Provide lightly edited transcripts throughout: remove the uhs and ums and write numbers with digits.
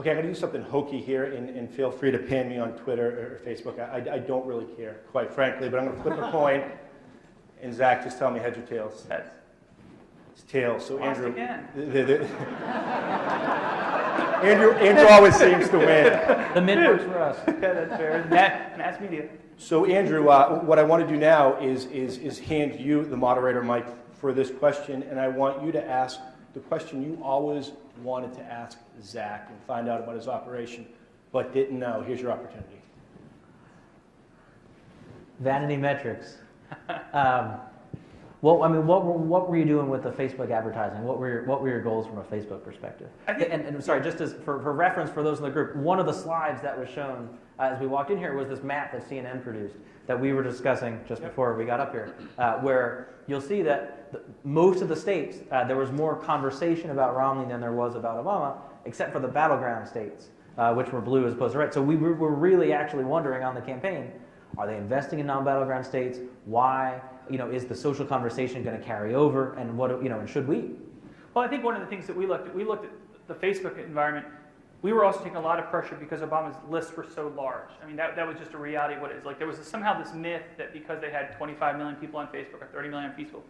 Okay, I'm going to do something hokey here, and feel free to pan me on Twitter or Facebook. I don't really care, quite frankly, but I'm going to flip a coin, and Zach, just tell me heads or tails. Heads. It's tails. So Lost Andrew, again. Andrew always seems to win. The mid works for us. Yeah, that's fair. Mass media. So Andrew, what I want to do now is hand you the moderator mic for this question, and I want you to ask the question you always wanted to ask Zach and find out about his operation, but didn't know. Here's your opportunity. Vanity metrics. Well, I mean, what were you doing with the Facebook advertising? What were your goals from a Facebook perspective? And sorry, just as for reference for those in the group, one of the slides that was shown as we walked in here was this map that CNN produced that we were discussing just before we got up here, where you'll see that most of the states, there was more conversation about Romney than there was about Obama, except for the battleground states, which were blue as opposed to red. So we were really actually wondering on the campaign, are they investing in non-battleground states? Why? Is the social conversation going to carry over? And what, and should we? Well, I think one of the things that we looked at the Facebook environment. We were also taking a lot of pressure because Obama's lists were so large. I mean, that was just a reality of what it is. Like, there was somehow this myth that because they had 25 million people on Facebook or 30 million people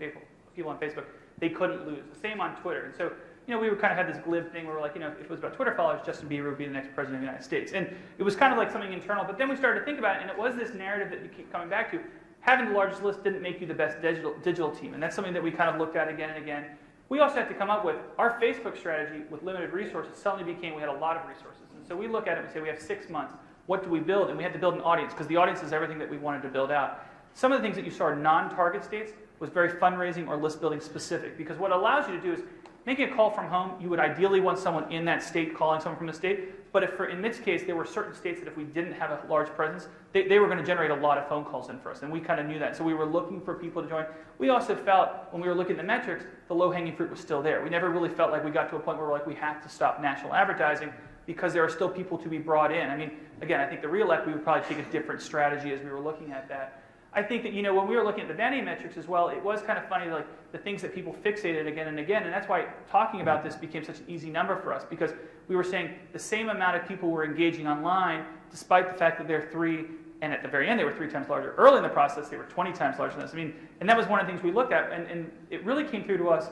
on Facebook, they couldn't lose. The same on Twitter. And so, we were kind of had this glib thing where we're like, if it was about Twitter followers, Justin Bieber would be the next president of the United States. And it was kind of like something internal. But then we started to think about it, and it was this narrative that you keep coming back to. Having the largest list didn't make you the best digital team. And that's something that we kind of looked at again and again. We also had to come up with our Facebook strategy with limited resources suddenly became we had a lot of resources. And so we look at it and we say we have 6 months. What do we build? And we had to build an audience because the audience is everything that we wanted to build out. Some of the things that you saw in non-target states was very fundraising or list building specific because what it allows you to do is making a call from home, you would ideally want someone in that state calling someone from the state. But in this case, there were certain states that if we didn't have a large presence, they were going to generate a lot of phone calls in for us. And we kind of knew that. So we were looking for people to join. We also felt, when we were looking at the metrics, the low-hanging fruit was still there. We never really felt like we got to a point where we're like, we have to stop national advertising because there are still people to be brought in. I mean, again, I think the reelect, we would probably take a different strategy as we were looking at that. I think that, when we were looking at the vanity metrics as well, it was kind of funny, like the things that people fixated again and again, and that's why talking about this became such an easy number for us, because we were saying the same amount of people were engaging online, despite the fact that they're 3, and at the very end they were 3 times larger. Early in the process, they were 20 times larger than us. I mean, and that was one of the things we looked at, and it really came through to us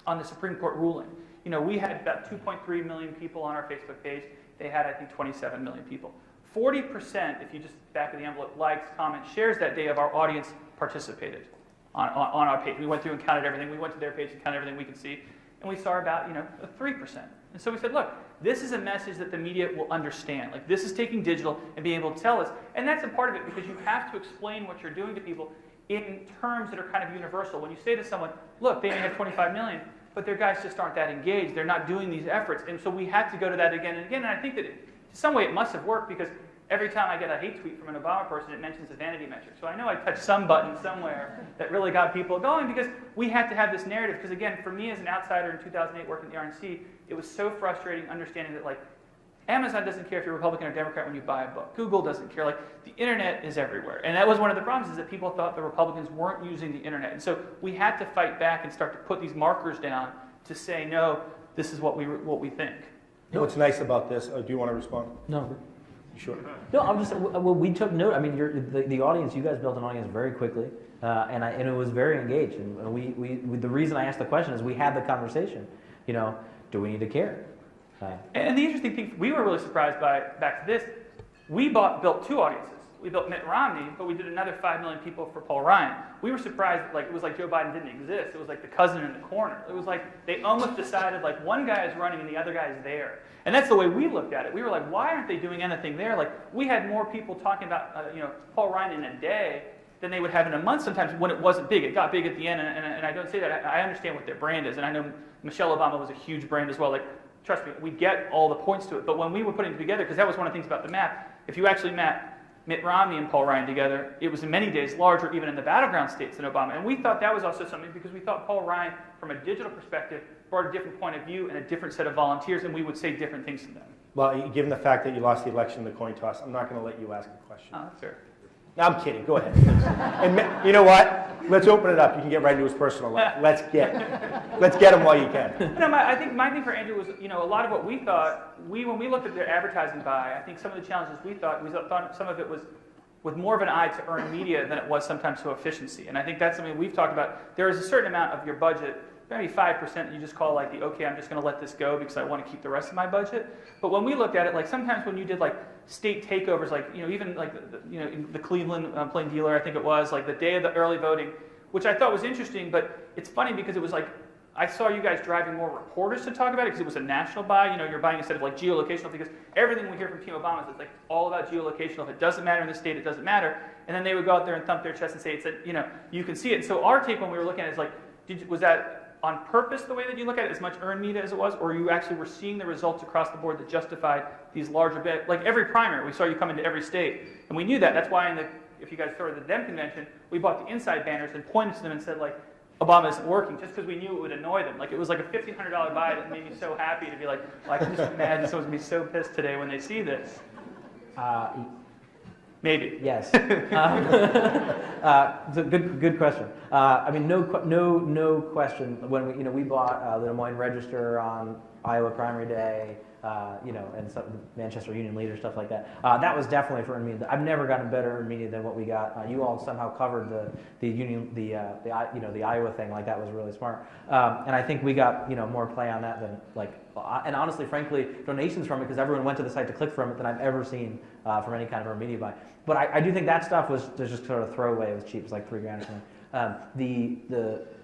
on the Supreme Court ruling. We had about 2.3 million people on our Facebook page. They had, I think, 27 million people. 40%, if you just back of the envelope, likes, comments, shares that day of our audience participated on our page. We went through and counted everything. We went to their page and counted everything we could see. And we saw about, 3%. And so we said, look, this is a message that the media will understand. Like, this is taking digital and being able to tell us. And that's a part of it because you have to explain what you're doing to people in terms that are kind of universal. When you say to someone, look, they may have 25 million, but their guys just aren't that engaged. They're not doing these efforts. And so we had to go to that again and again. And I think that in some way it must have worked because every time I get a hate tweet from an Obama person, it mentions the vanity metric. So I know I touched some button somewhere that really got people going because we had to have this narrative. Because again, for me as an outsider in 2008 working at the RNC, it was so frustrating understanding that like Amazon doesn't care if you're Republican or Democrat when you buy a book. Google doesn't care. Like the internet is everywhere. And that was one of the problems is that people thought the Republicans weren't using the internet. And so we had to fight back and start to put these markers down to say, no, this is what we think. What's nice about this, do you want to respond? No. Sure. No, I'm just. Well, we took note. I mean, the audience. You guys built an audience very quickly, and it was very engaged. And we the reason I asked the question is we had the conversation. Do we need to care? And the interesting thing, we were really surprised by back to this. We built 2 audiences. We built Mitt Romney, but we did another 5 million people for Paul Ryan. We were surprised. Like it was like Joe Biden didn't exist. It was like the cousin in the corner. It was like they almost decided like one guy is running and the other guy is there. And that's the way we looked at it. We were like, why aren't they doing anything there? Like, we had more people talking about, Paul Ryan in a day than they would have in a month sometimes when it wasn't big. It got big at the end, and I don't say that. I understand what their brand is, and I know Michelle Obama was a huge brand as well. Like, trust me, we get all the points to it. But when we were putting it together, because that was one of the things about the map, if you actually map Mitt Romney and Paul Ryan together, it was in many days larger even in the battleground states than Obama. And we thought that was also something because we thought Paul Ryan, from a digital perspective, brought a different point of view and a different set of volunteers, and we would say different things to them. Well, given the fact that you lost the election in the coin toss, I'm not going to let you ask a question. Oh, that's fair. No, I'm kidding. Go ahead. And you know what? Let's open it up. You can get right into his personal life. Let's get him while you can. No, I think my thing for Andrew was, a lot of what we thought, when we looked at their advertising buy, I think some of the challenges we thought some of it was with more of an eye to earned media than it was sometimes to efficiency. And I think that's something we've talked about. There is a certain amount of your budget, maybe 5% you just call like okay, I'm just going to let this go because I want to keep the rest of my budget. But when we looked at it, like sometimes when you did like state takeovers, like, even like, in the Cleveland Plain Dealer, I think it was, like the day of the early voting, which I thought was interesting, but it's funny because it was like, I saw you guys driving more reporters to talk about it because it was a national buy. You're buying instead of like geolocational, because everything we hear from Team Obama is like all about geolocational. If it doesn't matter in the state, it doesn't matter. And then they would go out there and thump their chest and say, you can see it. And so our take when we were looking at it is like, was that on purpose the way that you look at it, as much earned media as it was, or you actually were seeing the results across the board that justified these larger bets? Like every primary, we saw you come into every state, and we knew that. That's why if you guys started the Dem convention, we bought the inside banners and pointed to them and said, like, Obama isn't working, just because we knew it would annoy them. Like, it was like a $1,500 buy that made me so happy to be like, well, I can just imagine someone's going to be so pissed today when they see this. Maybe. Yes. It's a good question. I mean, no question. When we bought the Des Moines Register on Iowa primary day, and some Manchester Union Leader, stuff like that. That was definitely for earned media. I've never gotten better earned media than what we got. You all somehow covered the Iowa thing. Like, that was really smart. And I think we got more play on that than and honestly, frankly, donations from it, because everyone went to the site to click from it, than I've ever seen from any kind of earned media buy. But I do think that stuff was just sort of throwaway. It was cheap. It was like $3,000 or something.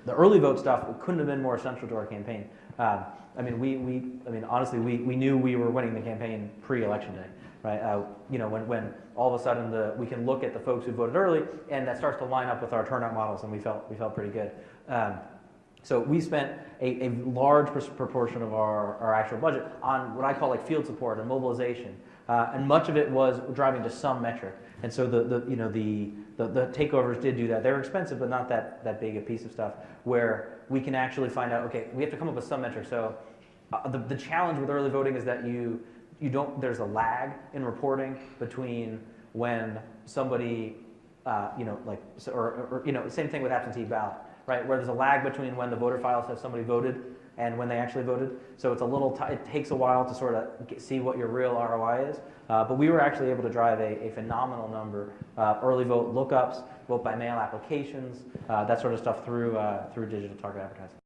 The early vote stuff couldn't have been more essential to our campaign. Honestly, we knew we were winning the campaign pre-election day, right? When all of a sudden we can look at the folks who voted early, and that starts to line up with our turnout models, and we felt pretty good. So we spent a large proportion of our actual budget on what I call like field support and mobilization, and much of it was driving to some metric. And so the takeovers did do that. They're expensive, but not that big a piece of stuff where we can actually find out, okay, we have to come up with some metric. So the challenge with early voting is that there's a lag in reporting between when somebody, same thing with absentee ballot, right? Where there's a lag between when the voter file says somebody voted and when they actually voted. So it's it takes a while to sort of see what your real ROI is. But we were actually able to drive a phenomenal number, early vote lookups, vote by mail applications, that sort of stuff through digital target advertising.